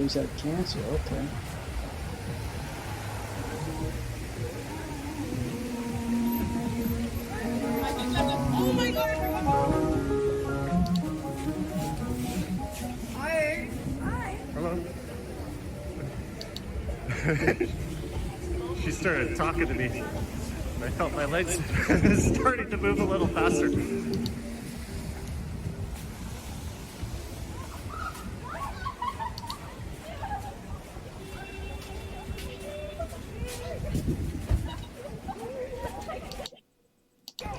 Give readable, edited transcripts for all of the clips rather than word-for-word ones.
He's had cancer, okay. Oh my god! Hi. Hi. Hello. She started talking to me. And I felt my legs starting to move a little faster.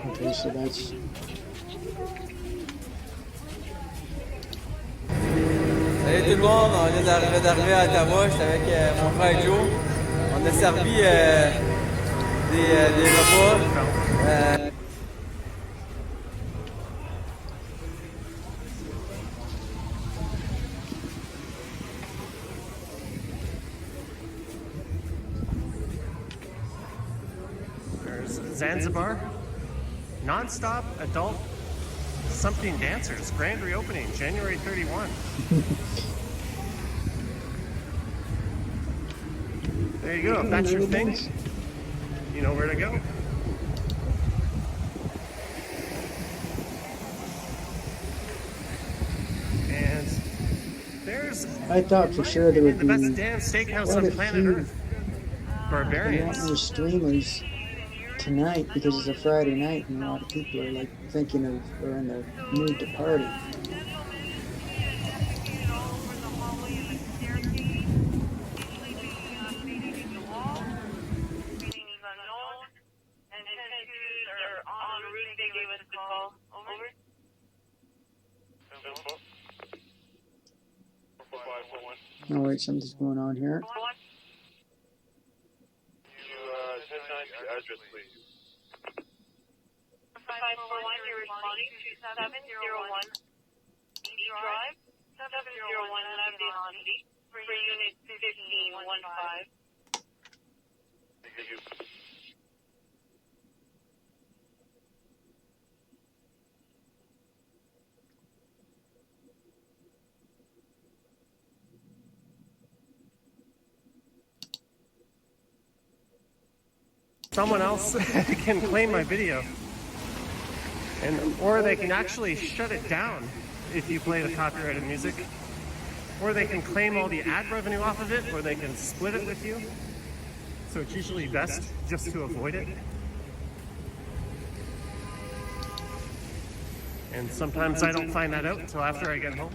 Okay, so that's... Salut tout le monde, on vient d'arriver à Ottawa, j'étais avec mon frère Joe. On a servi des repas. There's Zanzibar, non-stop adult something dancers, grand reopening, January 31. There you go, if that's your thing, you know where to go. And there's I thought for sure there would the be best damn steakhouse quite on a planet few Earth. Barbarians. more streamers tonight because it's a Friday night and a lot of people are like thinking of or in the mood to party. Oh wait, something's going on here. Address, please. 541, you're responding to 701 E Drive, 701 Lebanon for Unit 1515. Thank you. Someone else can claim my video, or they can actually shut it down if you play the copyrighted music, or they can claim all the ad revenue off of it, or they can split it with you. So it's usually best just to avoid it. And sometimes I don't find that out until after I get home.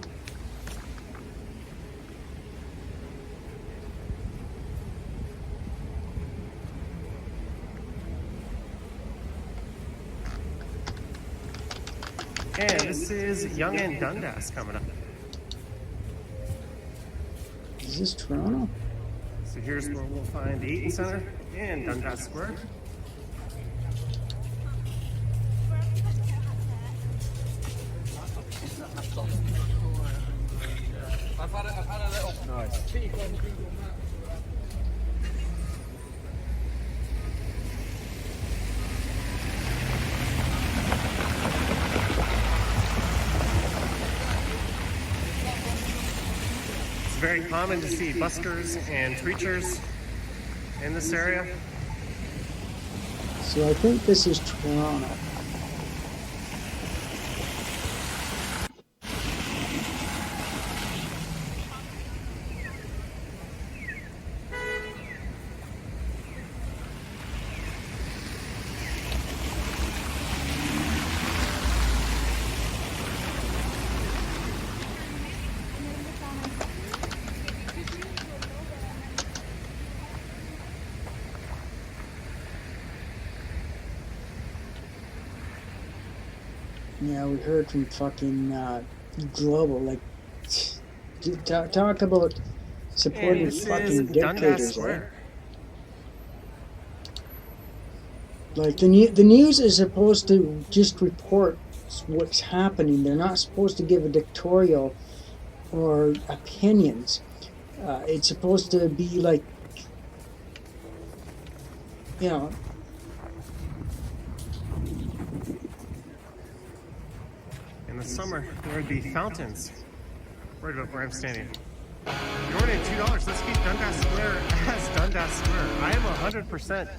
And this is Yonge and Dundas coming up. Is this Toronto? So here's where we'll find the Eaton Centre and Dundas Square. I've had a little peek on Google Maps. It's very common to see buskers and preachers in this area. So I think this is Toronto. Yeah, we heard from fucking Global, like, talk about supporting And this fucking is Dundas dictators, eh? Square. Like, the news is supposed to just report what's happening. They're not supposed to give editorial or opinions. It's supposed to be like, you know, In the summer, there would be fountains right about where I'm standing. You're ordering $2. Let's keep Dundas Square as Dundas Square. I am 100%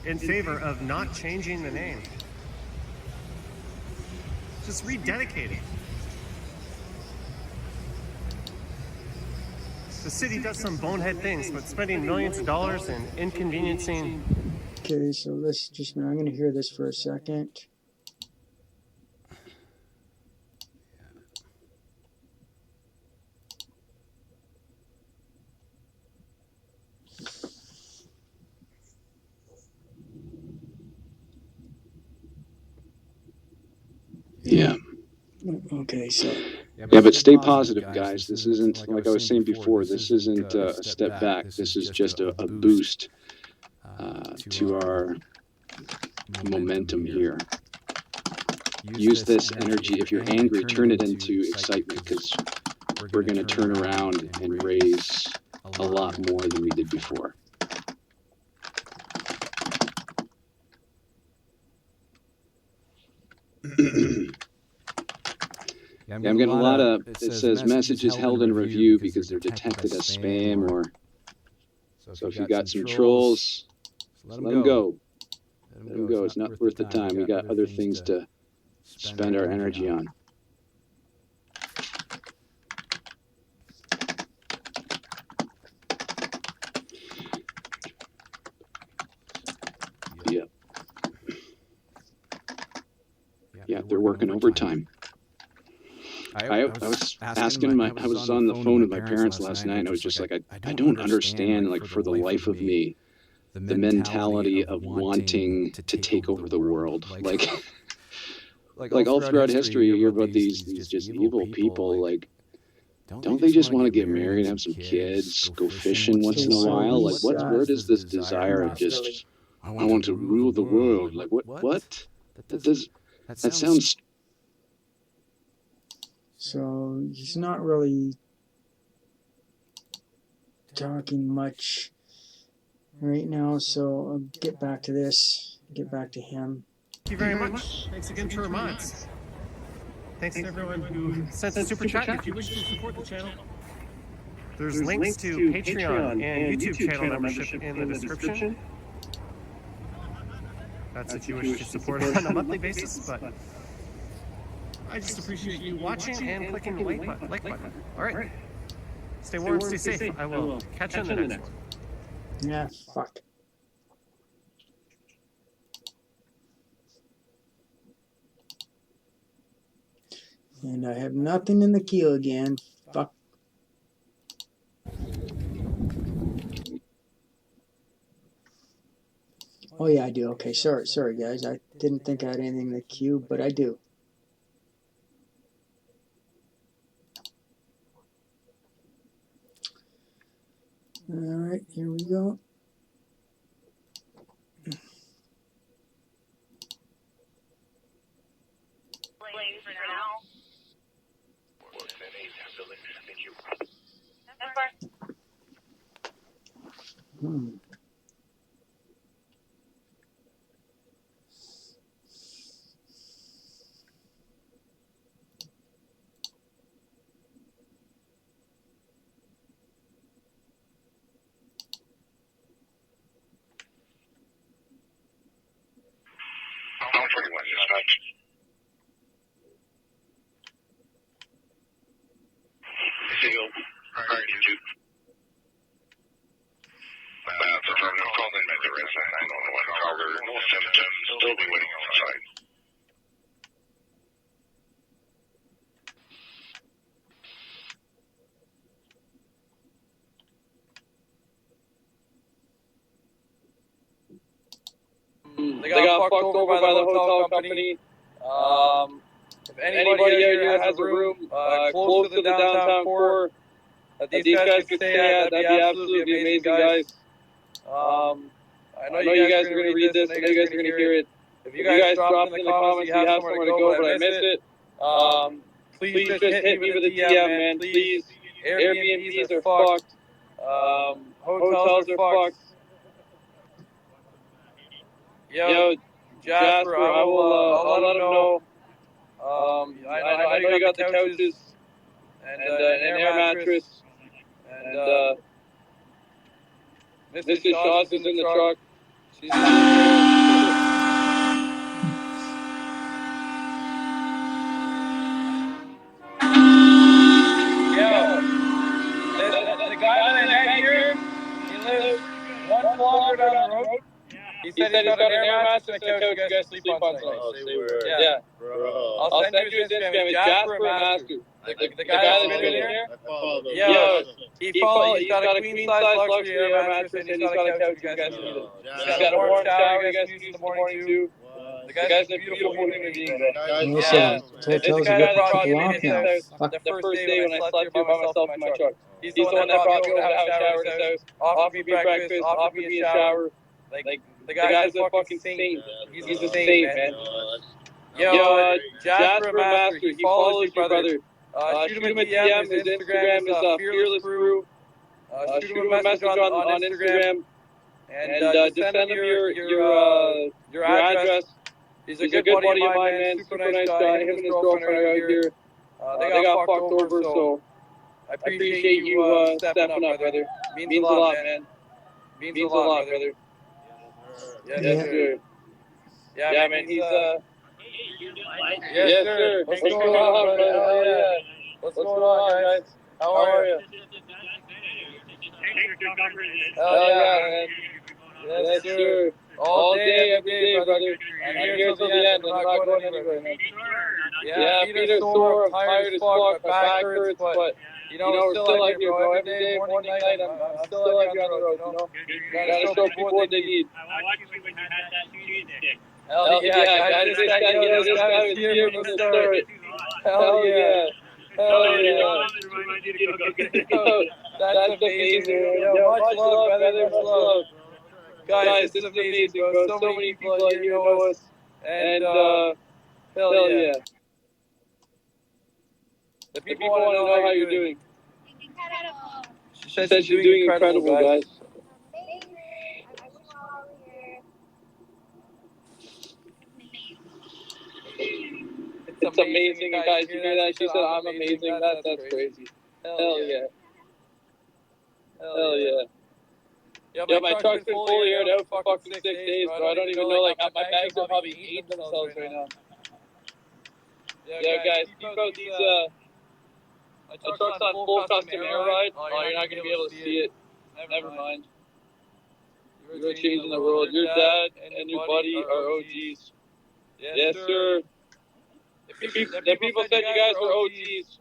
in favor of not changing the name. Just rededicate it. The city does some bonehead things, but spending millions of dollars and inconveniencing. Okay, so let's just, I'm going to hear this for a second. Yeah. Okay, so. Yeah, but stay positive, guys. This isn't, like I was saying before, this isn't a step back. This is just a boost to our momentum here. Use this energy. If you're angry, turn it into excitement, because we're going to turn around and raise a lot more than we did before. Yeah, I'm getting a lot of, it says messages held in review because they're detected as spam, or so if you got some trolls, let them go. Let them go. It's not worth the time. We got other things to spend our energy on. Yeah. Yeah, they're working overtime. I was I was on the phone with my parents last night, and I was just like, I don't understand, like, for the life of me, the mentality of wanting to take over the world. Like all throughout history, you hear about these just evil people. Like, don't they just want to get married, have some kids, go fishing once in a while? Like, where does this desire of just, I want to rule the world? Like, what? That sounds. So he's not really talking much right now, so I'll get back to this, get back to him. Thank you very much. Thanks again to our mods. Thanks to everyone who sent a super chat. If you wish to support the channel, there's links to Patreon and YouTube channel membership in the description. That's if you wish to support on a monthly basis, but I just appreciate you watching and clicking the like button. All right. Stay warm, stay safe. I will catch you in the next one. Yeah, fuck. And I have nothing in the queue again. Fuck. Oh yeah, I do. Okay, sorry guys. I didn't think I had anything in the queue, but I do. All right, here we go. They got fucked over by the hotel company. If anybody here has a room close to the downtown core that these guys could stay at, that'd be absolutely amazing, guys. I know you guys are going to read this. I know you guys are going to hear it. If you guys drop in the comments you have somewhere to go, but I missed it, please just hit me with a DM, man. Please. Airbnbs are fucked. Hotels are fucked. Yo, Jasper, I'll let him know. I know you got the couches and an air mattress. And Mrs. Shaw's is in the truck. She's the guy that I met here, he lives 1 kilometer down the road. He said he's got an air mattress and a couch you guys can sleep on tonight. Oh, say word. Yeah. Bro. I'll send you his Instagram. It's Jasper Master. The guy that's been in here? I follow them. Yeah. He's got a queen size luxury air mattress and he's got a couch you guys can use. He's got a warm shower you guys can use in the morning too. The guy's a beautiful human being. Yeah. This is the guy that brought me in his house the first day when I slept here by myself in my truck. He's the one that brought me over to have a shower in his house, offered me breakfast, offered me a shower. Like, the guy's a fucking saint. He's a saint, man. Yo, Jasper Master, he follows you, brother. Shoot him a DM. His Instagram is Fearless Brew. Shoot him a message on Instagram. And just send him your address. He's a good buddy of mine, man. Super nice guy. Him and his girlfriend are out here. They got fucked over, so I appreciate you stepping up, brother. Means a lot, man. Means a lot, brother. Yes, sir. Yeah, man, he's yes, sir. What's going on, brother? Hell yeah. What's going on, guys? How are you? Hell yeah, man. Yes, sir. All day, every day, brother. I'm here till the end. I'm not going anywhere, man. Yeah, feet are sore. I'm tired as fuck. My back hurts, but you know, we're still out here, bro. Every day, morning, night, I'm still out here on the road, you know? Gotta show people what they need. Hell yeah, guys. This guy was here from the start. Hell yeah. Hell yeah. That's amazing. Yo, much love, brother. Much love. Guys, this is amazing, bro. So many people out here know us. And, hell yeah. The people want to know how you're doing. She said she's doing incredible, guys. It's amazing, guys. You hear that? She said I'm amazing. That's crazy. Hell yeah. Hell yeah. Yeah, my truck's been fully aired out for fucking 6 days, bro. I don't even know, like, my bags are probably eating themselves right now. Yeah, guys, keep out these, my truck's on full custom air ride. Oh, you're not gonna be able to see it. Never mind. You're changing the world. Your dad and your buddy are OGs. Yes, sir. The people said you guys were OGs.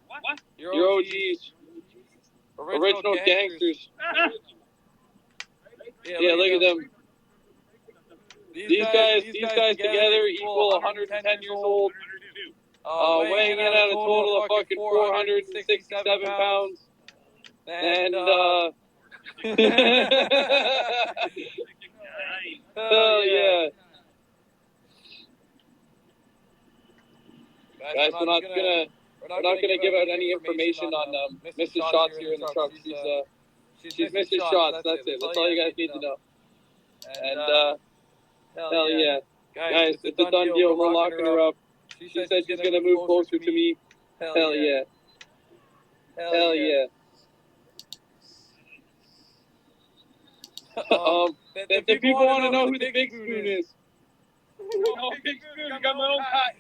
What? You're OGs. Original gangsters. Yeah, look at them. These guys together equal 110 years old. Weighing in at a total of fucking 467 pounds. And, hell yeah. Guys, we're not gonna give out any information on Mrs. Shots here in the truck. She's Mrs. Shots. That's it. That's all you guys need to know. And hell yeah, guys, it's a done deal. We're locking her up. She said she's gonna move closer to me. Hell yeah. Hell yeah. The people want to know who the big spoon is. Oh, big spoon, got my own cot.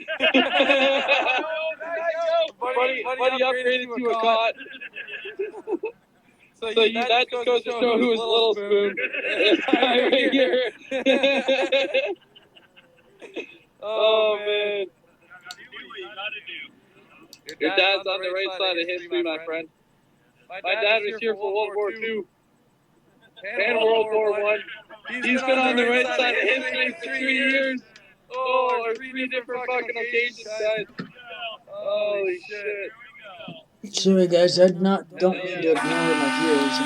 Buddy upgraded to a cot. So that just goes to show who is Little Spoon. This guy right here. Oh, man. Your dad's on the right side of history, my friend. My dad was here for World War II and World War I. He's been on the right side of history for 3 years. Oh, or 3 different fucking occasions, guys. Holy shit. Sorry guys, don't mean to ignore my viewers.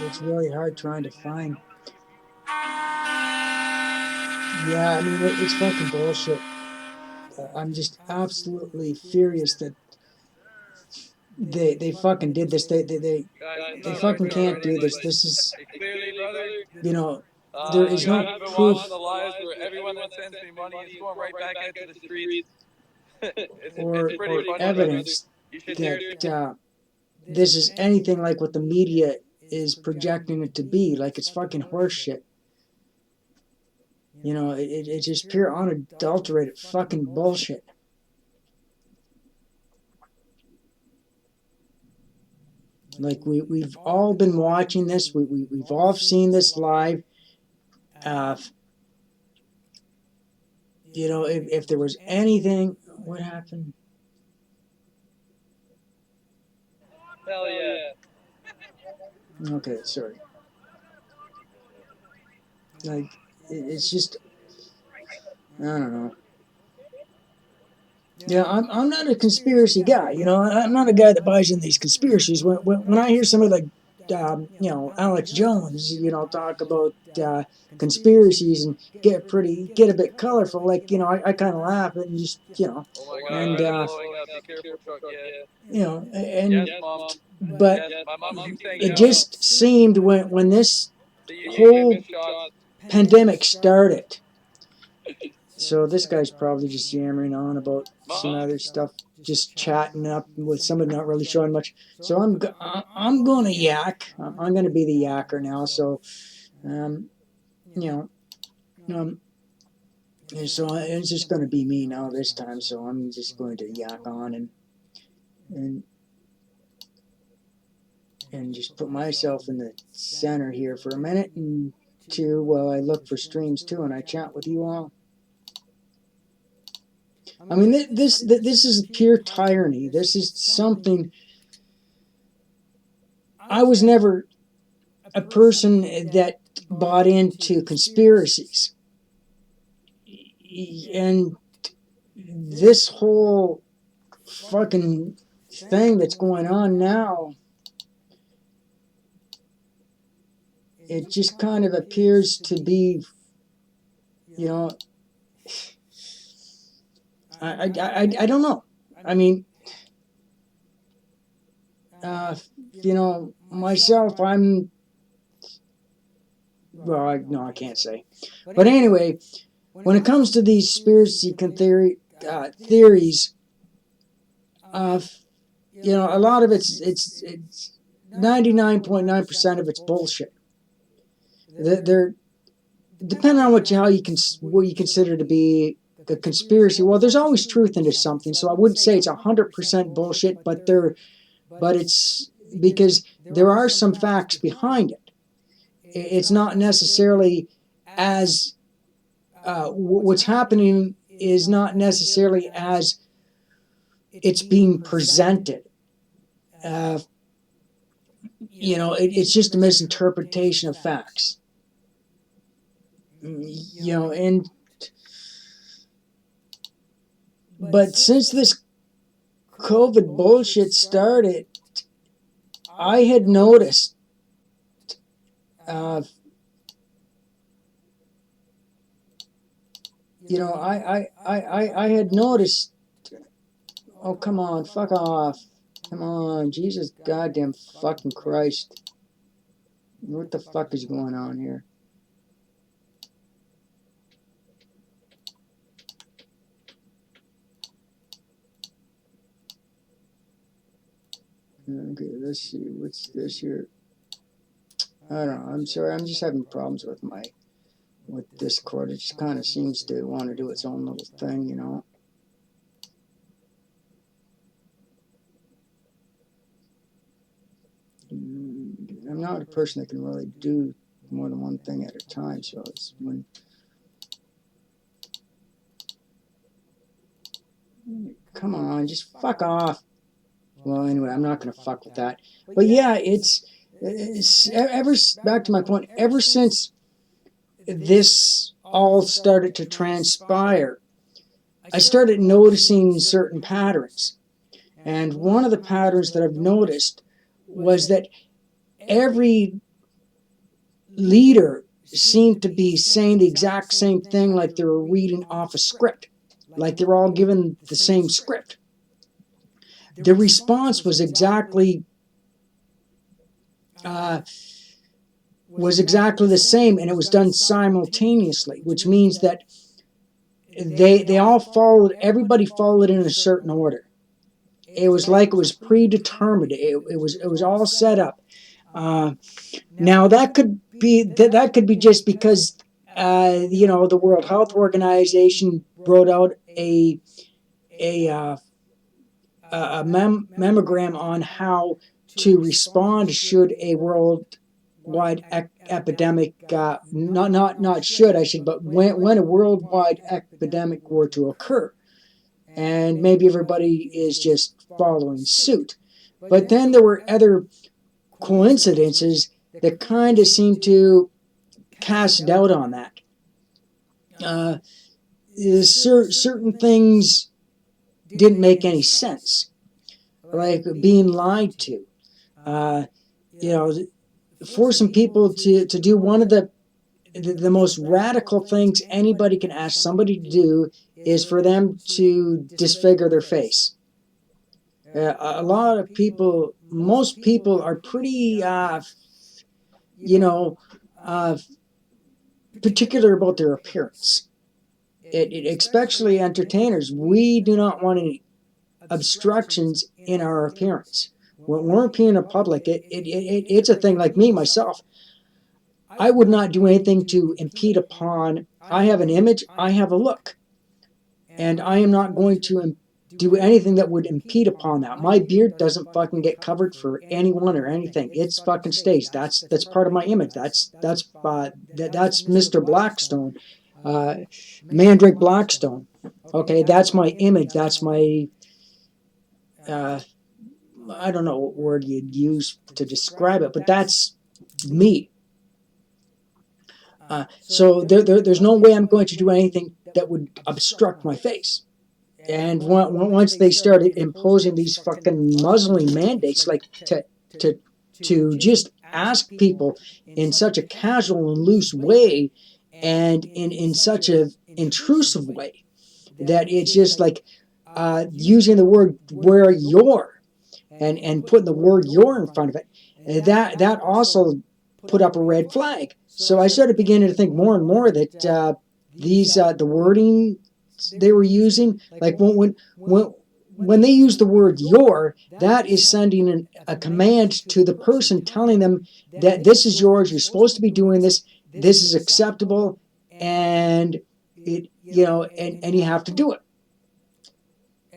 It's really hard trying to find. Yeah, I mean, it's fucking bullshit. I'm just absolutely furious that they fucking did this. They fucking can't do this. This is, you know, there is no proof Everyone that sends me money is going right back into the streets. or evidence that this is anything like what the media is projecting it to be. Like, it's fucking horseshit. You know, it's just pure unadulterated fucking bullshit. Like, we've all been watching this. We've all seen this live. You know, if there was anything, what happened? Hell yeah. Okay, sorry. Like, it's just, I don't know. Yeah, I'm not a conspiracy guy. You know, I'm not a guy that buys in these conspiracies. When I hear somebody like, you know, Alex Jones, you know, talk about conspiracies and get a bit colorful, like, you know, I kind of laugh and just, you know, Oh my God, and blowing up. Be careful, truck. Yeah. you know, and Yes, Mom. but Yes, my mom keeps saying it no. just seemed when this You whole missed shots. pandemic started. So this guy's probably just yammering on about some other stuff, just chatting up with somebody not really showing much. So I'm going to yak. I'm going to be the yakker now. So, you know, and so it's just going to be me now this time. So I'm just going to yak on and just put myself in the center here for a minute and two while I look for streams too, and I chat with you all. I mean, this is pure tyranny. This is something. I was never a person that bought into conspiracies, and this whole fucking thing that's going on now, it just kind of appears to be, you know, I don't know. I mean, you know, myself, I'm, well, no, I can't say. But anyway, when it comes to these conspiracy theories, you know, a lot of it's 99.9% of it's bullshit. They're depending on what you consider to be a conspiracy. Well, there's always truth into something, so I wouldn't say it's 100% bullshit, but it's because there are some facts behind it. It's not necessarily as what's happening is not necessarily as it's being presented. You know, it's just a misinterpretation of facts. You know, but since this COVID bullshit started, I had noticed you know, I had noticed. Oh, come on, fuck off. Come on, Jesus goddamn fucking Christ. What the fuck is going on here? Okay, let's see. What's this here? I don't know. I'm sorry. I'm just having problems with Discord. It just kind of seems to want to do its own little thing, you know. I'm not a person that can really do more than one thing at a time, so it's when. Come on, just fuck off. Well, anyway, I'm not going to fuck with that. But yeah, it's ever back to my point. Ever since this all started to transpire, I started noticing certain patterns. And one of the patterns that I've noticed was that every leader seemed to be saying the exact same thing, like they were reading off a script, like they were all given the same script. The response was exactly the same, and it was done simultaneously, which means that they all followed. Everybody followed in a certain order. it was like it was predetermined. It was all set up. Now that could be just because the World Health Organization wrote out a mammogram on how to respond should a worldwide epidemic, not should, I should, but when a worldwide epidemic were to occur. And maybe everybody is just following suit. But then there were other coincidences that kind of seemed to cast doubt on that. Certain things didn't make any sense, like being lied to. Forcing people to do one of the most radical things anybody can ask somebody to do is for them to disfigure their face. A lot of people, most people are pretty, particular about their appearance. Especially entertainers, we do not want any obstructions in our appearance. When we're appearing in public, it's a thing. Like me, myself, I would not do anything to impede upon. I have an image, I have a look, and I am not going to do anything that would impede upon that. My beard doesn't fucking get covered for anyone or anything. It's fucking stays. That's part of my image. That's Mr. Blackstone, Mandrake Blackstone. Okay, that's my image. That's my I don't know what word you'd use to describe it, but that's me. So there's no way I'm going to do anything that would obstruct my face. And once they started imposing these fucking muzzling mandates, like to just ask people in such a casual and loose way, and in such a intrusive way, that it's just like using the word "where you're" and putting the word "you're" in front of it. That also put up a red flag. So I started beginning to think more and more that the wording they were using, like when they use the word "your," that is sending a command to the person, telling them that this is yours. You're supposed to be doing this. This is acceptable, and and you have to do it.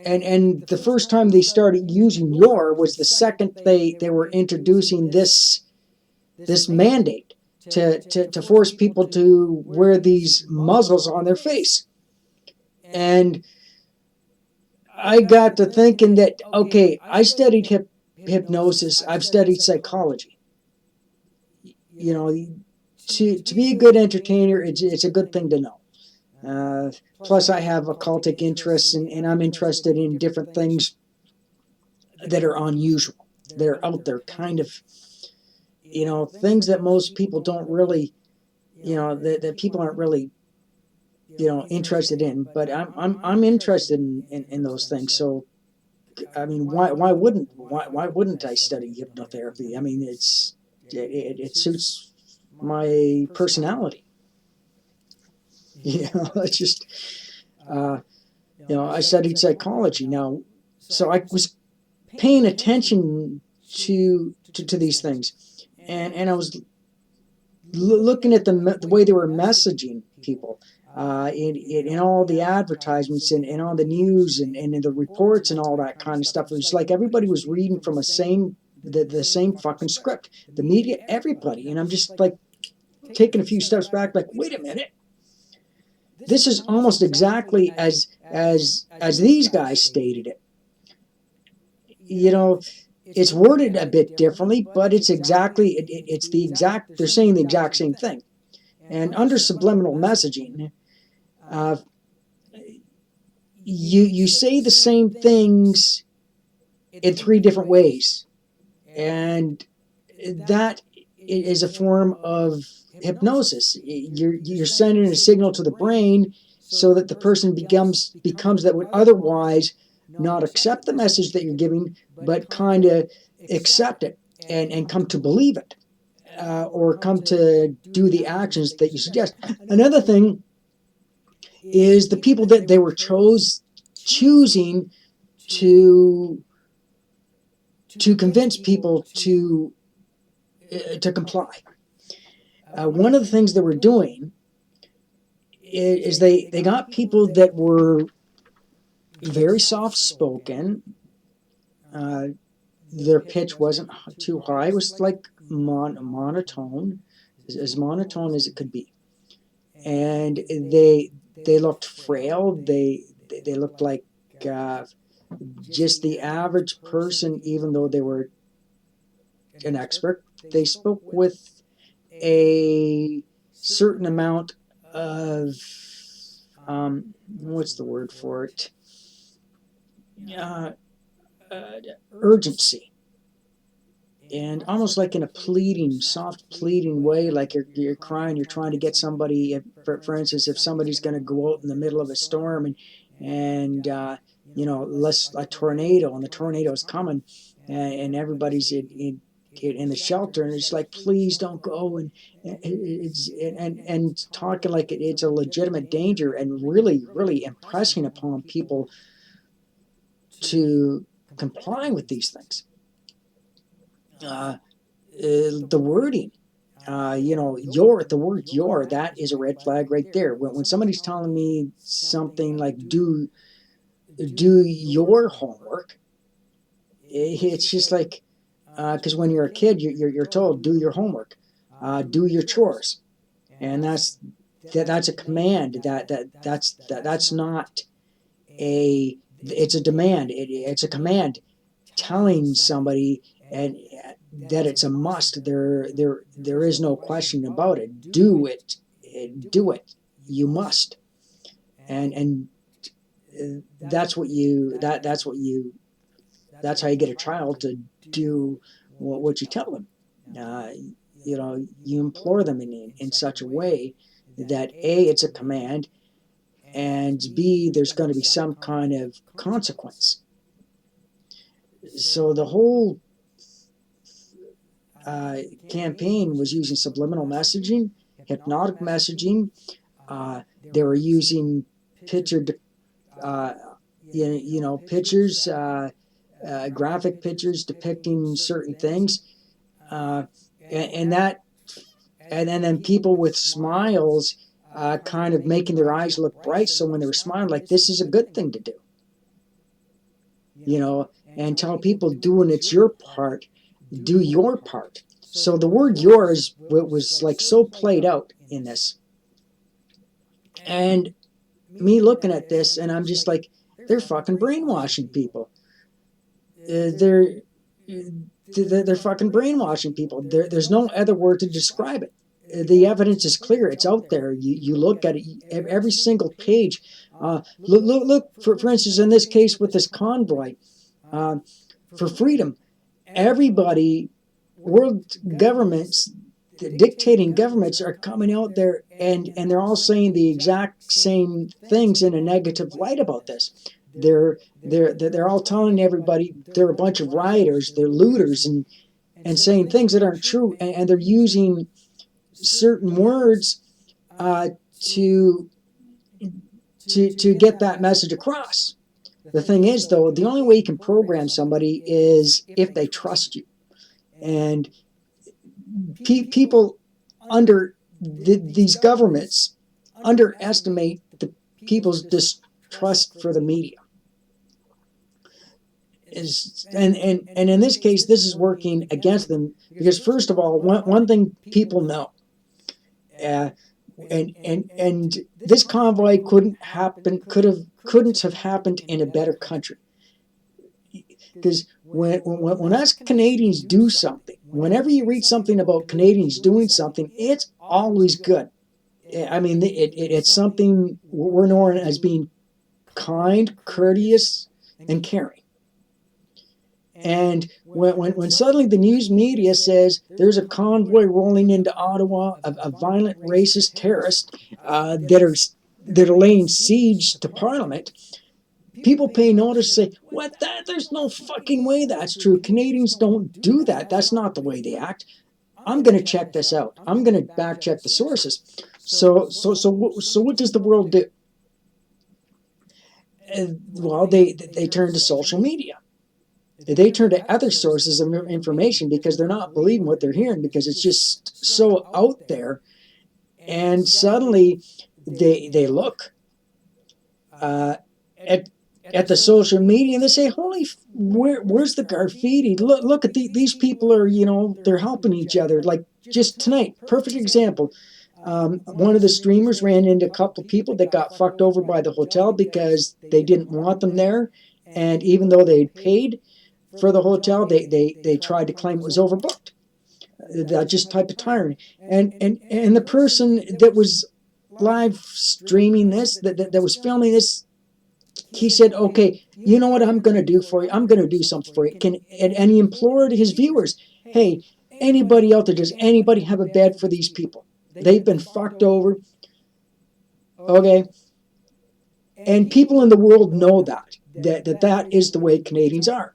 And the first time they started using "your" was the second they were introducing this mandate to force people to wear these muzzles on their face. And I got to thinking that, okay, I studied hypnosis, I've studied psychology. To be a good entertainer, it's a good thing to know. Plus, I have occultic interests, and I'm interested in different things that are unusual. They're out there, kind of, things that most people don't really, that people aren't really, interested in. But I'm interested in those things. So, I mean, why wouldn't I study hypnotherapy? I mean, it suits my personality. It's just, I studied psychology now, so I was paying attention to these things, and I was looking at the way they were messaging people in all the advertisements and on the news and in the reports and all that kind of stuff. It was like everybody was reading from the same fucking script. The media, everybody, and I'm just like taking a few steps back, like, wait a minute. This is almost exactly as these guys stated it. It's worded a bit differently, but it's exactly they're saying the exact same thing. And under subliminal messaging, you say the same things in three different ways, and that is a form of hypnosis. You're sending a signal to the brain so that the person becomes that would otherwise not accept the message that you're giving, but kind of accept it and come to believe it, or come to do the actions that you suggest. Another thing is the people that they were choosing to to convince people to comply. One of the things they were doing is they got people that were very soft-spoken. Their pitch wasn't too high. It was like monotone, as monotone as it could be. And they looked frail. They looked like just the average person, even though they were an expert. They spoke with a certain amount of what's the word for it? Urgency, and almost like in a pleading, soft pleading way, like you're crying, you're trying to get somebody. For instance, if somebody's going to go out in the middle of a storm and less a tornado, and the tornado is coming, and everybody's in the shelter, and it's like, please don't go, and talking like it's a legitimate danger, and really impressing upon people to comply with these things. The wording, the word your, that is a red flag right there. When somebody's telling me something like do your homework, it's just like, because when you're a kid, you're told do your homework, do your chores, and that's a command. That's not a, it's a demand. It's a command telling somebody and that it's a must. There is no question about it. Do it. You must. And that's how you get a child to do what you tell them. You implore them in such a way that A, it's a command, and B, there's going to be some kind of consequence. So the whole campaign was using subliminal messaging, hypnotic messaging. They were using pictures, graphic pictures depicting certain things, and then people with smiles, kind of making their eyes look bright. So when they were smiling, like, this is a good thing to do, and tell people, doing it's your part, do your part. So the word yours was like so played out in this. And me looking at this, and I'm just like, they're fucking brainwashing people. They're fucking brainwashing people. There's no other word to describe it. The evidence is clear. It's out there. You look at it, every single page. Look for instance, in this case with this convoy for freedom, everybody, world governments, the dictating governments are coming out there, and they're all saying the exact same things in a negative light about this. They're all telling everybody they're a bunch of rioters, they're looters, and saying things that aren't true, and they're using certain words to get that message across. The thing is, though, the only way you can program somebody is if they trust you. And people under these governments underestimate the people's distrust for the media. And in this case, this is working against them because, first of all, one thing people know, and this convoy couldn't have happened in a better country. Because when us Canadians do something, whenever you read something about Canadians doing something, it's always good. I mean, it's something we're known as being kind, courteous, and caring. And when suddenly the news media says there's a convoy rolling into Ottawa of violent racist terrorists that are laying siege to Parliament, people pay notice, say, what, there's no fucking way that's true. Canadians don't do that. That's not the way they act. I'm going to check this out. I'm going to back check the sources. So what does the world do? Well, they turn to social media. They turn to other sources of information because they're not believing what they're hearing because it's just so out there. And suddenly they look at the social media and they say, "Holy, where's the graffiti? Look at these people are, they're helping each other." Like just tonight, perfect example. One of the streamers ran into a couple of people that got fucked over by the hotel because they didn't want them there, and even though they paid for the hotel, they tried to claim it was overbooked. That just type of tyranny. And the person that was live streaming this, that was filming this, he said, "Okay, you know what I'm going to do for you? I'm going to do something for you." And he implored his viewers, "Hey, anybody out there, does anybody have a bed for these people? They've been fucked over." Okay. And people in the world know that is the way Canadians are.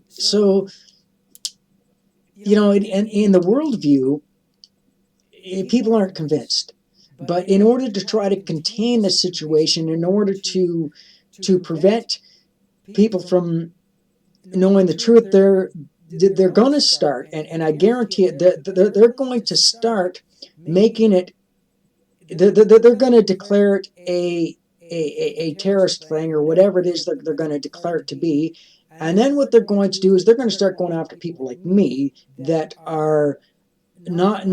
So, in the worldview, people aren't convinced. But in order to try to contain the situation, in order to prevent people from knowing the truth, they're going to start, and I guarantee it, they're going to start making it. They're going to declare it a terrorist thing or whatever it is that they're going to declare it to be. And then what they're going to do is they're going to start going after people like me that are not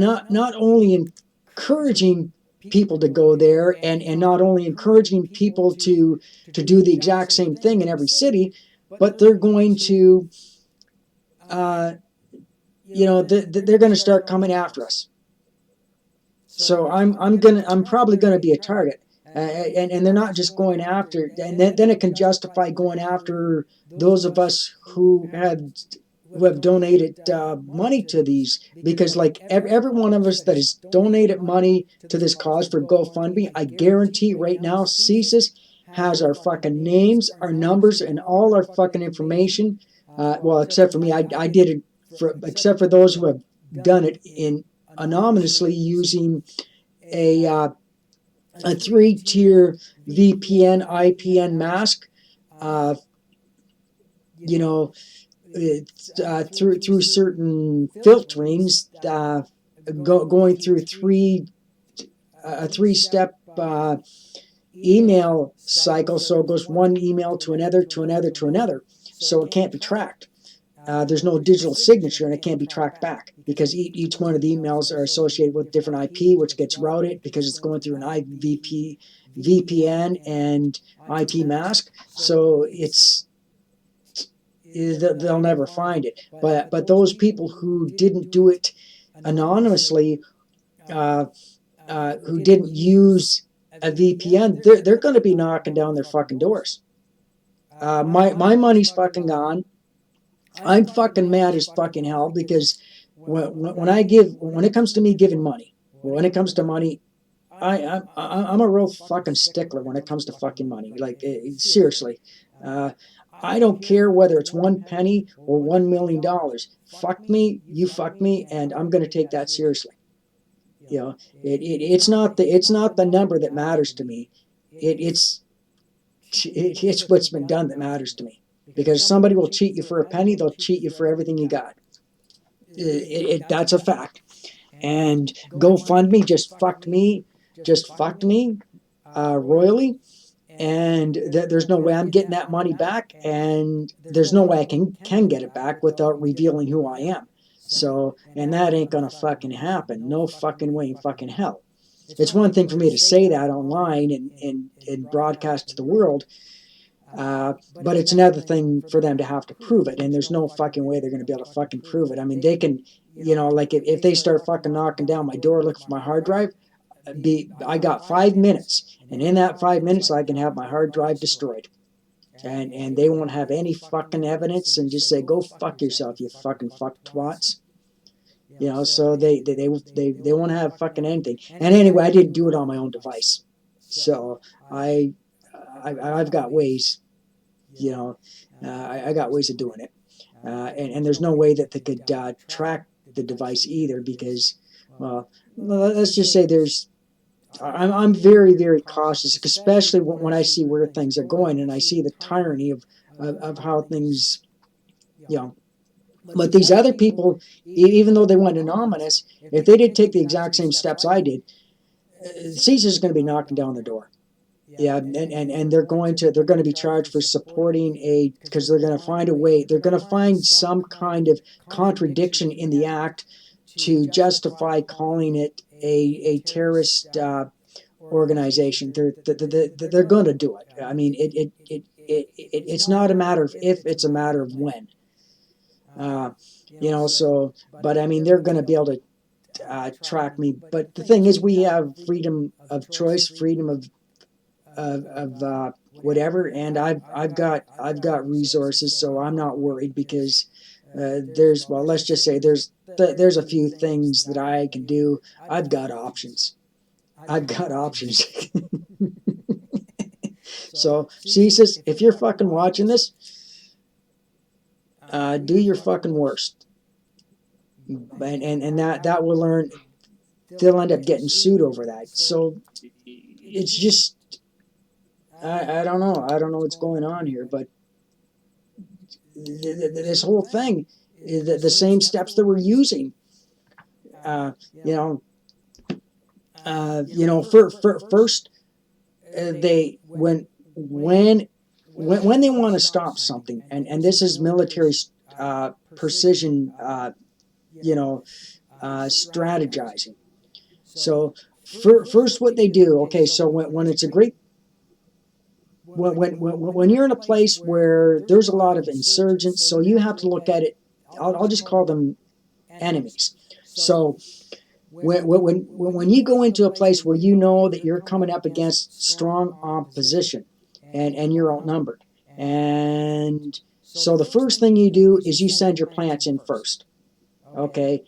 only encouraging people to go there and not only encouraging people to do the exact same thing in every city, but they're going to they're going to start coming after us. So I'm probably going to be a target, and they're not just going after, and then it can justify going after those of us who have donated money to these, because like every one of us that has donated money to this cause for GoFundMe, I guarantee right now CSIS has our fucking names, our numbers, and all our fucking information. Well, except for me, I did it except for those who have done it in anonymously using a 3-tier VPN IPN mask. Through certain filterings, going through a 3-step email cycle. So it goes one email to another, to another, to another. So it can't be tracked. There's no digital signature, and it can't be tracked back because each one of the emails are associated with different IP, which gets routed because it's going through an VPN and IP mask. So they'll never find it. But those people who didn't do it anonymously, who didn't use a VPN, they're going to be knocking down their fucking doors. My money's fucking gone. I'm fucking mad as fucking hell because when it comes to me giving money, when it comes to money, I'm a real fucking stickler when it comes to fucking money. Like seriously, I don't care whether it's 1 penny or $1 million. Fuck me, you fuck me, and I'm going to take that seriously. It's not the number that matters to me. It's what's been done that matters to me. Because somebody will cheat you for a penny, they'll cheat you for everything you got. That's a fact. And GoFundMe just fucked me royally. And there's no way I'm getting that money back, and there's no way I can get it back without revealing who I am. So, and that ain't gonna fucking happen. No fucking way in fucking hell. It's one thing for me to say that online and broadcast to the world, but it's another thing for them to have to prove it, and there's no fucking way they're going to be able to fucking prove it. I mean, they can, like if they start fucking knocking down my door looking for my hard drive, I got 5 minutes, and in that 5 minutes I can have my hard drive destroyed, and they won't have any fucking evidence, and just say, "Go fuck yourself, you fucking fuck twats." So they won't have fucking anything. And anyway, I didn't do it on my own device, so I've got ways, I got ways of doing it, and there's no way that they could track the device either, because, well, let's just say I'm very, very cautious, especially when I see where things are going, and I see the tyranny of how things, But these other people, even though they went anonymous, if they did take the exact same steps I did, Caesar's going to be knocking down the door. Yeah, and they're going to be charged for supporting because they're going to find a way, they're going to find some kind of contradiction in the act to justify calling it a terrorist organization. They're going to do it. I mean, it's not a matter of if, it's a matter of when. But I mean, they're going to be able to track me. But the thing is, we have freedom of choice, freedom of whatever, and I've got resources, so I'm not worried because let's just say there's a few things that I can do. I've got options. So Jesus, if you're fucking watching this, do your fucking worst, and that will learn. They'll end up getting sued over that. So it's just. I don't know. I don't know what's going on here, but this whole thing, the same steps that we're using, first, they when they want to stop something, and this is military precision, strategizing. So first, what they do, okay, so when it's a great when you're in a place where there's a lot of insurgents, so you have to look at it. I'll just call them enemies. So when you go into a place where you know that you're coming up against strong opposition, and you're outnumbered, and so the first thing you do is you send your plants in first, okay,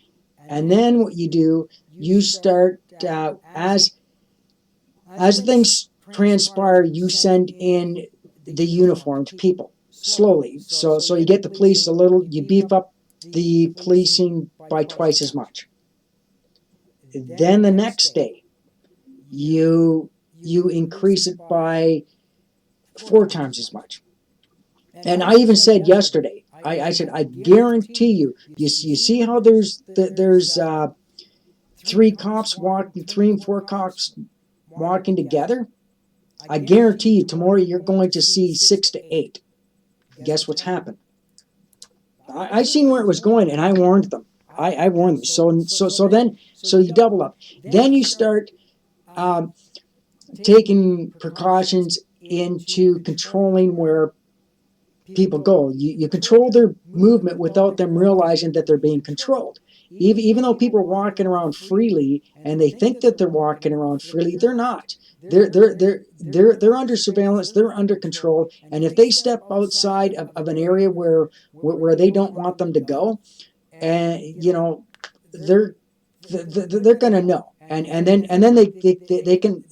and then what you do, you start as things transpire, you send in the uniformed people slowly. So you get the police you beef up the policing by twice as much. Then the next day, you increase it by 4 times as much. And I even said yesterday, I said, I guarantee you, you see how there's 3 cops walking, 3 and 4 cops walking together? I guarantee you tomorrow you're going to see 6 to 8. Guess what's happened? I seen where it was going, and I warned them. I warned them. So you double up. Then you start taking precautions into controlling where people go. You control their movement without them realizing that they're being controlled. Even though people are walking around freely and they think that they're walking around freely, they're not. They're under surveillance. They're under control. And if they step outside of an area where they don't want them to go, and they're going to know. And then they can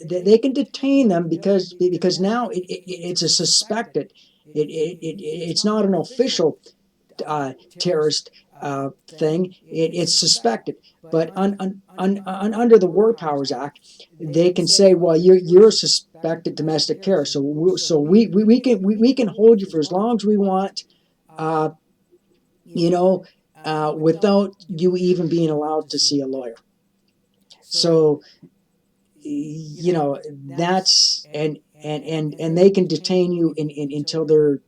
detain them because now it's a suspected. It's not an official terrorist thing. It's suspected. But under the War Powers Act, they can say, well, you're a suspected domestic terrorist, so we can hold you for as long as we want, without you even being allowed to see a lawyer. So that's and they can detain you until they're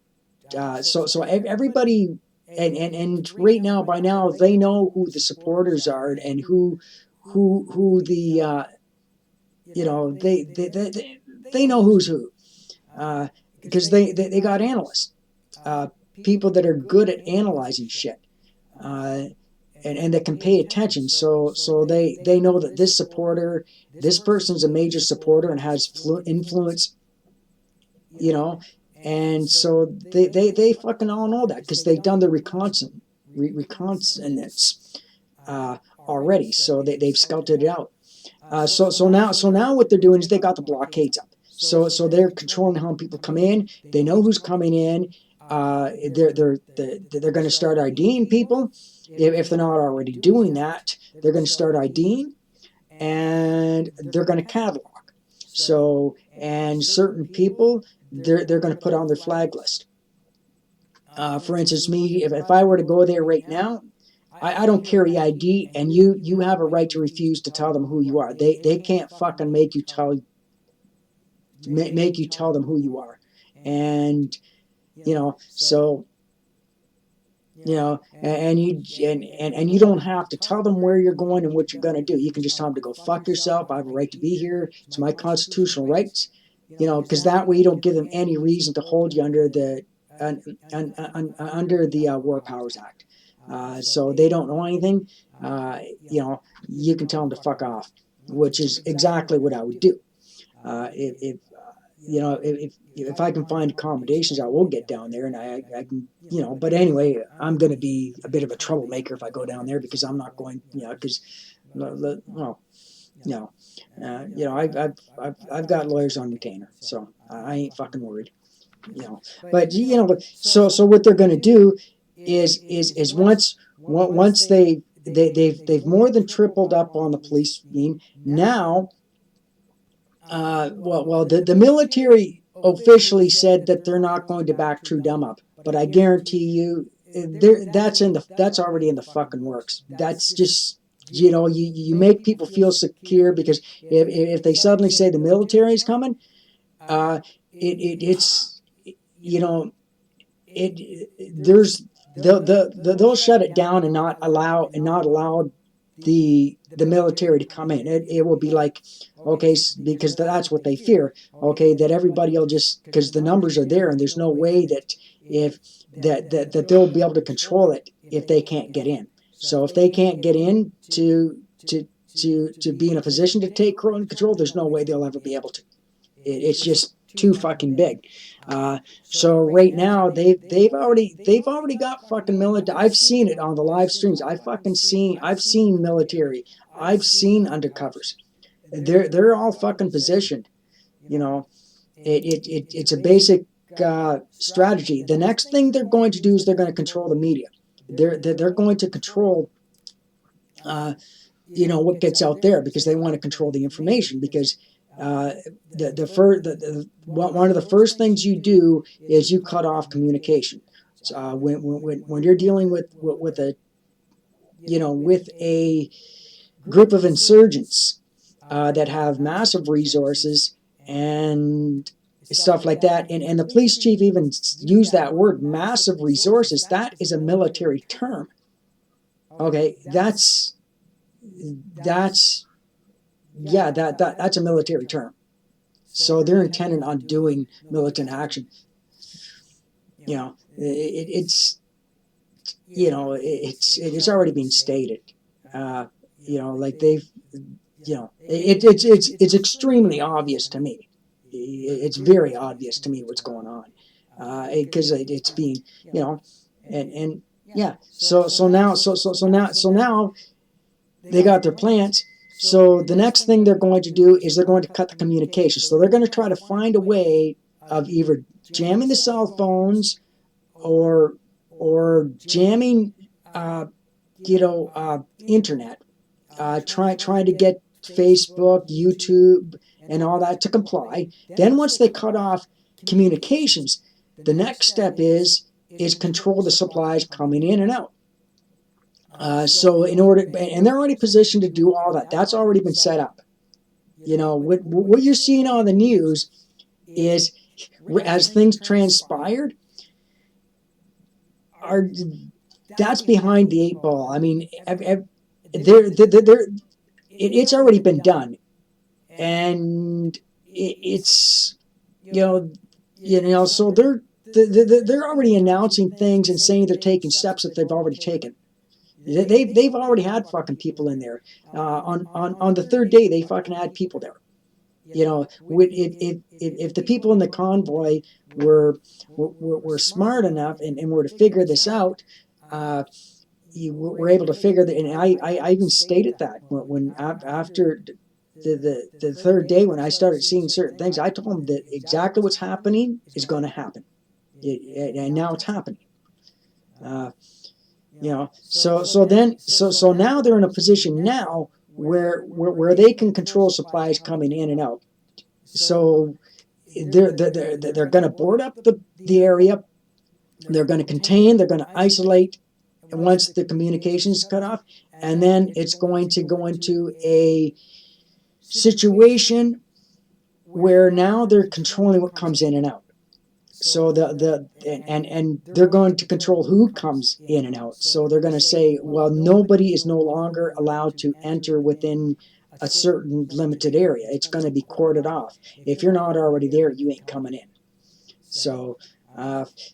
so everybody. And right now, by now, they know who the supporters are and who the they know who's who, because they got analysts, people that are good at analyzing shit, and that can pay attention. So they know that this person's a major supporter and has influence, And so they fucking all know that because they've done the reconnaissance already. So they've scouted it out. So now what they're doing is they got the blockades up. So they're controlling how people come in. They know who's coming in. They're going to start IDing people. If they're not already doing that, they're going to start IDing, and they're going to catalog. So, and certain people, they're going to put on their flag list. For instance, me, if I were to go there right now, I don't carry ID, and you have a right to refuse to tell them who you are. They can't fucking make you tell them who you are. And so and you don't have to tell them where you're going and what you're going to do. You can just tell them to go fuck yourself. I have a right to be here. It's my constitutional rights. Because that way you don't give them any reason to hold you under the War Powers Act. So they don't know anything. You can tell them to fuck off, which is exactly what I would do. If I can find accommodations, I will get down there, and I can, But anyway, I'm going to be a bit of a troublemaker if I go down there, because I'm not going, because, I've got lawyers on retainer, so I ain't fucking worried, But so what they're going to do is once they've more than tripled up on the police beam now. The military officially said that they're not going to back True Dumb up, but I guarantee you, that's already in the fucking works. That's just you make people feel secure, because if they suddenly say the military is coming, they'll shut it down and not allow the military to come in. It will be like, okay, because that's what they fear. Okay, that everybody will just, because the numbers are there, and there's no way that that they'll be able to control it if they can't get in. So if they can't get in to be in a position to take control, there's no way they'll ever be able to. It's just too fucking big. So right now they've already got fucking military. I've seen it on the live streams. I've seen military. I've seen undercovers. They're all fucking positioned. It's a basic strategy. The next thing they're going to do is they're going to control the media. They're going to control what gets out there, because they want to control the information, because one of the first things you do is you cut off communication. When you're dealing with a group of insurgents that have massive resources and stuff like that, and the police chief even used that word, massive resources. That is a military term. Okay, that's a military term. So they're intending on doing militant action. It's already been stated. Like they've, it's extremely obvious to me. It's very obvious to me what's going on, because it's being, and yeah. So now they got their plans. So the next thing they're going to do is they're going to cut the communication. So they're going to try to find a way of either jamming the cell phones or jamming, internet, trying to get Facebook, YouTube, and all that to comply. Then once they cut off communications, the next step is control the supplies coming in and out. So in order, and they're already positioned to do all that. That's already been set up. What you're seeing on the news is, as things transpired, that's behind the eight ball. I mean, it's already been done, and it's so they're already announcing things and saying they're taking steps that they've already taken. They've already had fucking people in there. On the third day, they fucking had people there. If the people in the convoy were smart enough and were to figure this out, you were able to figure that. And I even stated that when after the third day, when I started seeing certain things, I told them that exactly what's happening is going to happen, and now it's happening. So now they're in a position now where they can control supplies coming in and out. So they're going to board up the area. They're going to contain, they're going to isolate once the communication is cut off, and then it's going to go into a situation where now they're controlling what comes in and out. So and they're going to control who comes in and out. So they're going to say, well, nobody is no longer allowed to enter within a certain limited area. It's going to be corded off. If you're not already there, you ain't coming in. So, that's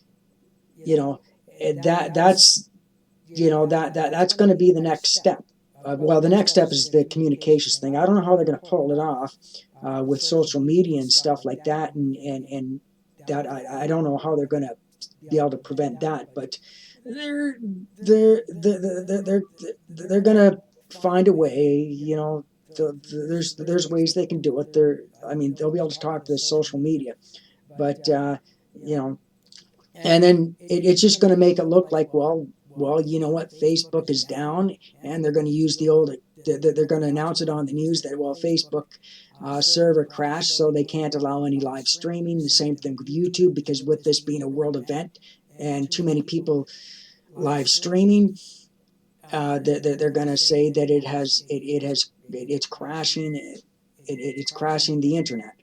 that's going to be the next step. Well, the next step is the communications thing. I don't know how they're going to pull it off with social media and stuff like that, and that I don't know how they're going to be able to prevent that. But they're going to find a way. There's ways they can do it. They'll be able to talk to the social media, but and then it's just going to make it look like, well, you know what, Facebook is down, and they're going to use they're going to announce it on the news that, well, Facebook server crashed, so they can't allow any live streaming. The same thing with YouTube, because with this being a world event and too many people live streaming, they're going to say that it's crashing. It's crashing the internet.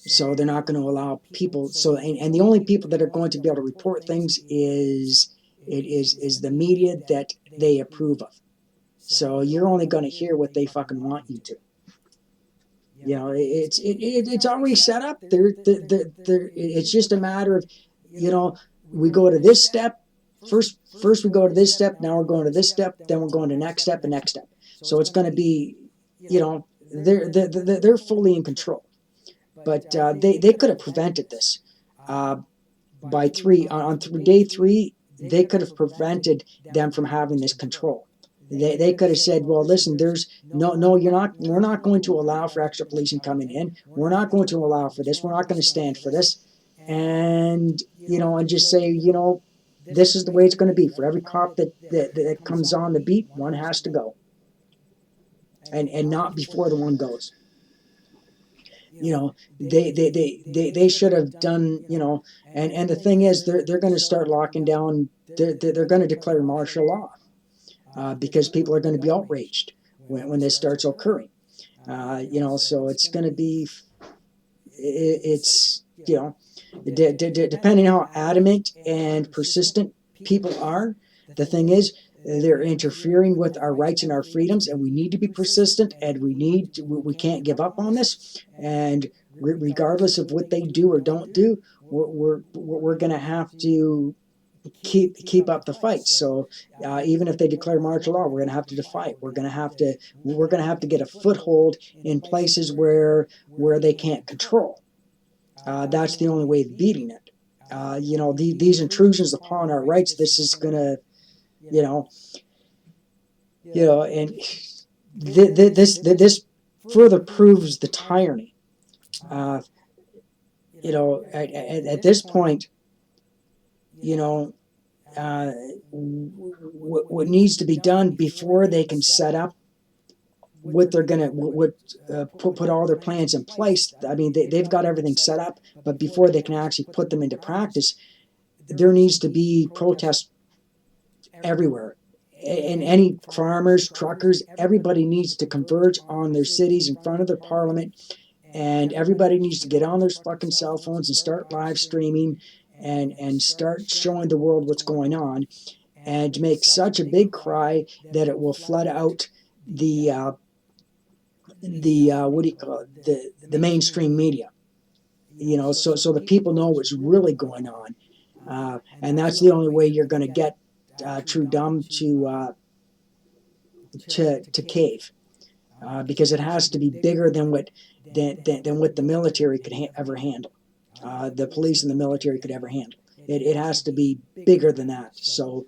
So they're not going to allow people. So and the only people that are going to be able to report things is the media that they approve of. So you're only going to hear what they fucking want you to. It's already set up. It's just a matter of, we go to this step. First we go to this step. Now we're going to this step. Then we're going to next step and next step. So it's going to be, they're fully in control. But they could have prevented this by day 3. They could have prevented them from having this control. They could have said, well, listen, there's we're not going to allow for extra policing coming in. We're not going to allow for this. We're not going to stand for this. And, and just say, this is the way it's going to be. For every cop that comes on the beat, one has to go. And not before the one goes. They should have done, and the thing is, they're going to start locking down, they're going to declare martial law because people are going to be outraged when this starts occurring. So it's going to be, depending how adamant and persistent people are, the thing is, they're interfering with our rights and our freedoms, and we need to be persistent, and we can't give up on this. And regardless of what they do or don't do, we're going to have to keep up the fight. So even if they declare martial law, we're going to have to fight. We're going to have to get a foothold in places where they can't control. That's the only way of beating it. These intrusions upon our rights. This is going to, and this further proves the tyranny. At this point, what needs to be done before they can set up what they're gonna put all their plans in place. I mean, they've got everything set up, but before they can actually put them into practice, there needs to be protests everywhere. And any farmers, truckers, everybody needs to converge on their cities in front of their parliament, and everybody needs to get on their fucking cell phones and start live streaming and start showing the world what's going on, and to make such a big cry that it will flood out the mainstream media, so the people know what's really going on, and that's the only way you're going to get Trudeau to cave, because it has to be bigger than what the military could ever handle. The police and the military could ever handle. It has to be bigger than that. So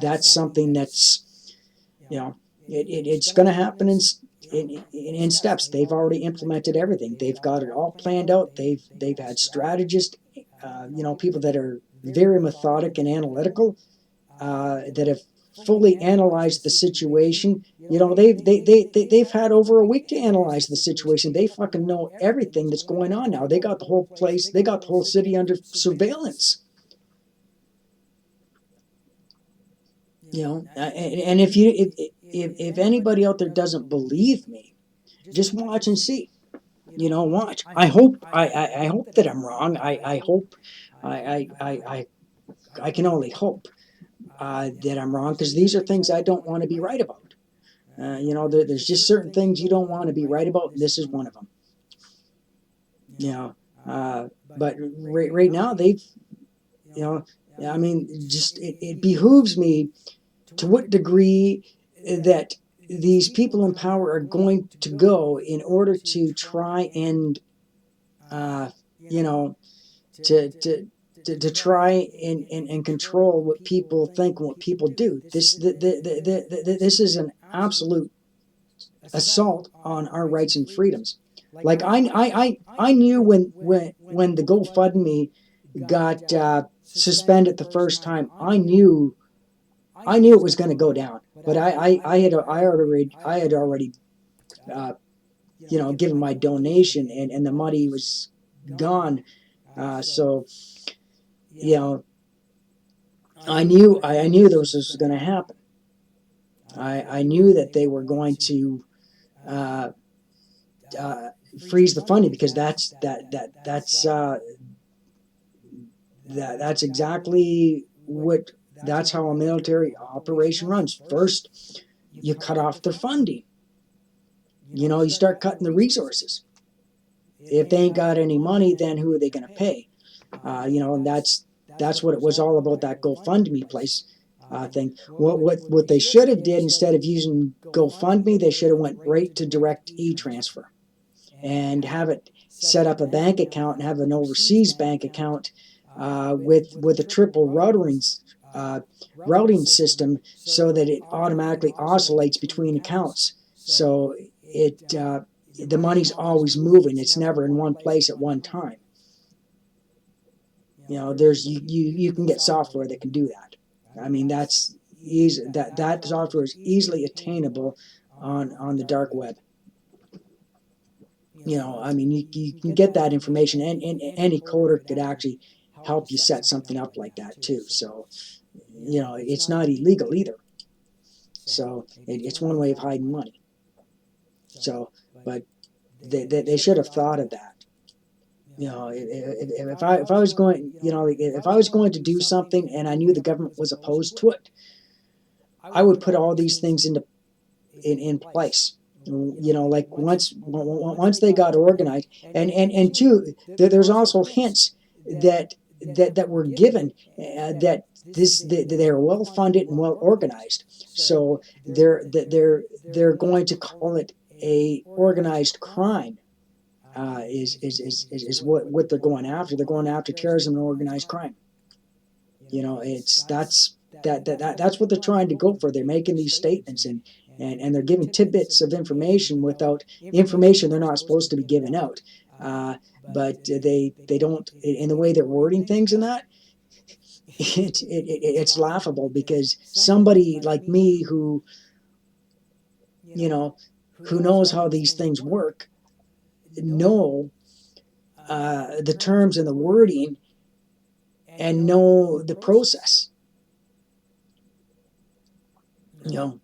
that's something that's, it's going to happen in steps. They've already implemented everything. They've got it all planned out. They've had strategists, people that are very methodic and analytical, that have fully analyzed the situation. They've had over a week to analyze the situation. They fucking know everything that's going on now. They got the whole place, they got the whole city under surveillance. And if anybody out there doesn't believe me, just watch and see. Watch. I hope that I'm wrong. I hope I can only hope that I'm wrong, because these are things I don't want to be right about. There's just certain things you don't want to be right about, and this is one of them. But right now they've, I mean, just it behooves me to what degree that these people in power are going to go in order to try and, to try and control what people think and what people do. This is an absolute assault on our rights and freedoms. Like I knew when the GoFundMe got suspended the first time, I knew it was going to go down. But I had already given my donation, and the money was gone. So I knew this was going to happen. I knew that they were going to freeze the funding, because that's exactly what that's how a military operation runs. First, you cut off their funding. You start cutting the resources. If they ain't got any money, then who are they going to pay? And that's what it was all about, that GoFundMe place thing. What they should have did, instead of using GoFundMe, they should have went right to direct e-transfer and have it set up a bank account and have an overseas bank account with a triple routing system, so that it automatically oscillates between accounts. So the money's always moving. It's never in one place at one time. There's you can get software that can do that. I mean, that's easy. That software is easily attainable on the dark web. I mean, you can get that information, and any coder could actually help you set something up like that too. So, it's not illegal either. So it's one way of hiding money. So, but they should have thought of that. If I was going, if I was going to do something and I knew the government was opposed to it, I would put all these things in place. Like once they got organized, and two, there's also hints that were given that they're well funded and well organized. So they're going to call it a organized crime. Is what they're going after. They're going after terrorism and organized crime. That's what they're trying to go for. They're making these statements, and they're giving tidbits of information without information they're not supposed to be giving out. But they don't, in the way they're wording things in that, it's laughable, because somebody like me who knows how these things work, know the terms and the wording, and know the process. So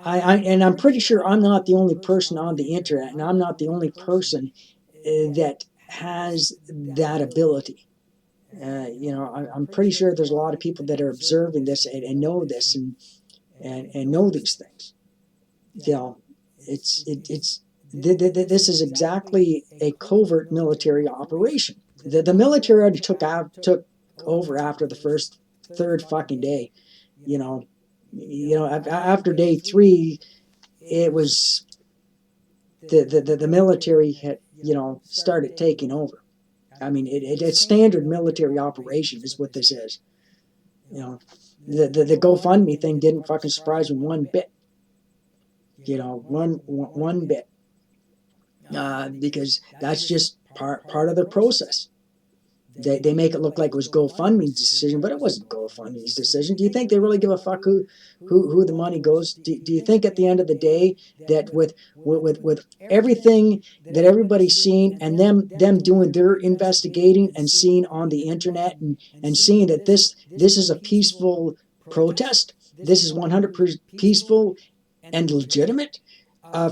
and I'm pretty sure I'm not the only person on the internet, and I'm not the only person that has that ability. I'm pretty sure there's a lot of people that are observing this and know this and know these things. This is exactly a covert military operation. The military already took over after the third fucking day. After day 3, it was the military had started taking over. I mean, it's standard military operation is what this is. The GoFundMe thing didn't fucking surprise me one bit. One bit. Because that's just part of the process. They make it look like it was GoFundMe's decision, but it wasn't GoFundMe's decision. Do you think they really give a fuck who the money goes? Do you think at the end of the day that with everything that everybody's seen and them doing their investigating and seeing on the internet and seeing that this is a peaceful protest, this is 100% peaceful and legitimate,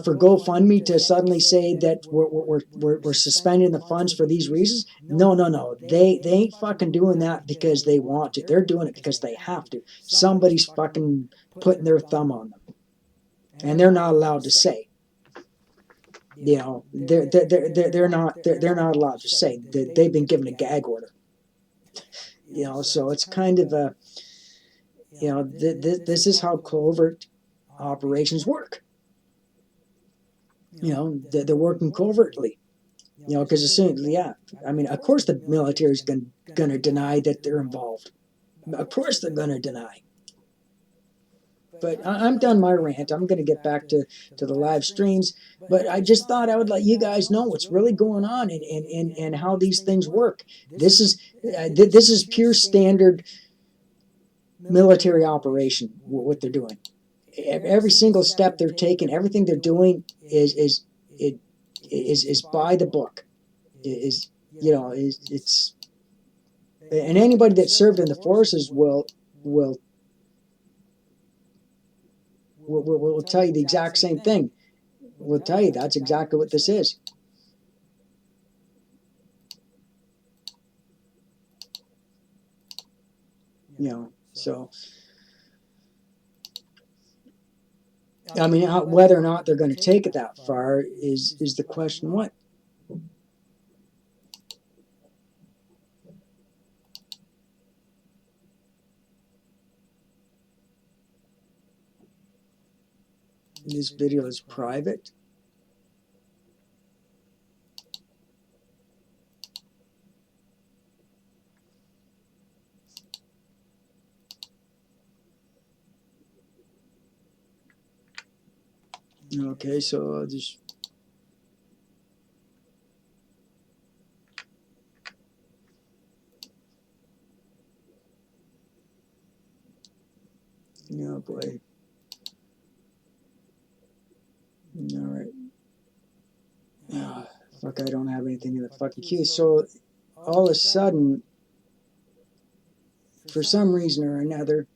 for GoFundMe to suddenly say that we're suspending the funds for these reasons? No. They ain't fucking doing that because they want to. They're doing it because they have to. Somebody's fucking putting their thumb on them, and they're not allowed to say. You know, they're not allowed to say. They've been given a gag order. You know, so it's kind of a, you know, this is how covert operations work. You know, they're working covertly. You know, because as soon, yeah, I mean, of course the military is going to deny that they're involved. Of course they're going to deny. But I'm done my rant. I'm going to get back to the live streams. But I just thought I would let you guys know what's really going on and how these things work. This is pure standard military operation, what they're doing. Every single step they're taking, everything they're doing is by the book. It's and anybody that served in the forces will tell you the exact same thing. Will tell you that's exactly what this is. You know, so I mean, whether or not they're going to take it that far is the question. What? This video is private. Okay, so I'll just. Oh boy. All right. Oh, fuck, I don't have anything in the fucking queue. So all of a sudden, for some reason or another,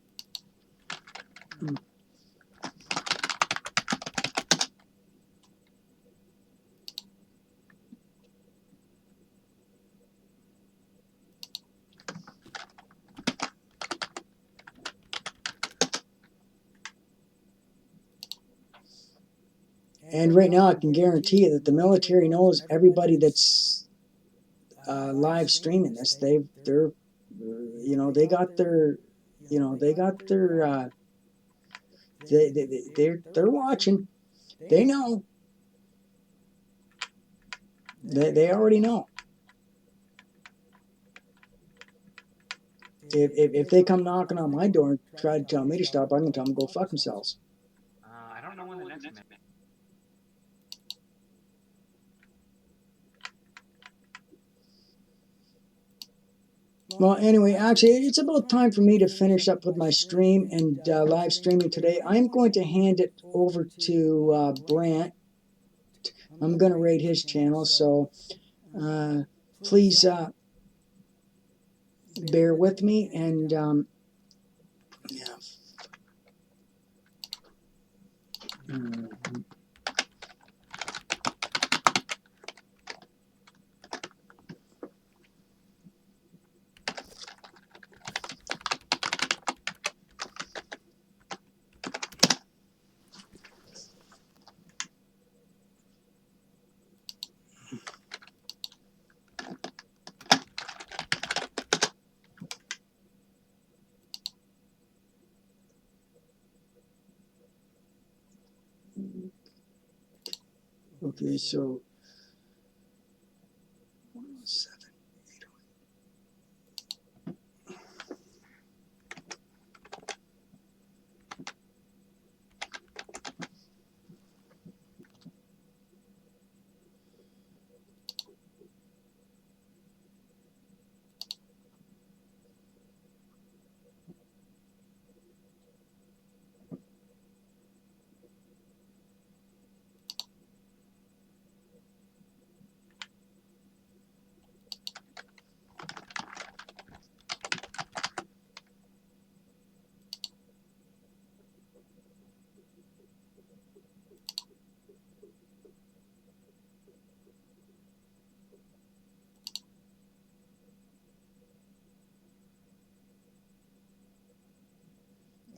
and right now I can guarantee you that the military knows everybody that's live streaming this. They're you know, they got their, you know, they got their they're watching. They know. They already know. If they come knocking on my door and try to tell me to stop, I'm gonna tell them to go fuck themselves. I don't know when the next Well, anyway, actually, it's about time for me to finish up with my stream and live streaming today. I'm going to hand it over to Brant. I'm going to raid his channel, so please bear with me. And yeah. Okay, so 107.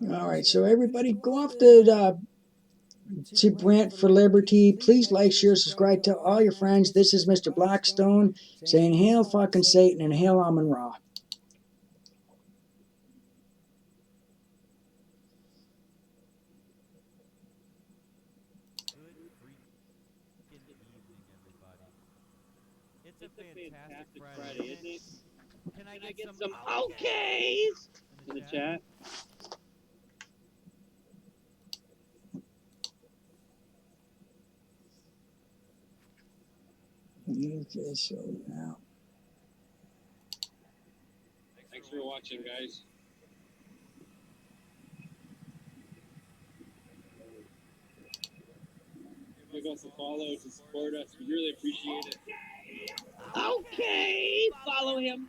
All right, so everybody go off to Brent for Liberty. Please like, share, subscribe to all your friends. This is Mr. Blackstone saying hail fucking Satan and hail Amun Ra. It's a fantastic Friday, isn't it? Can I get some okays in the chat? Okay, so now. Thanks for watching, guys. Give us a follow to support us. We really appreciate it. Okay, follow him.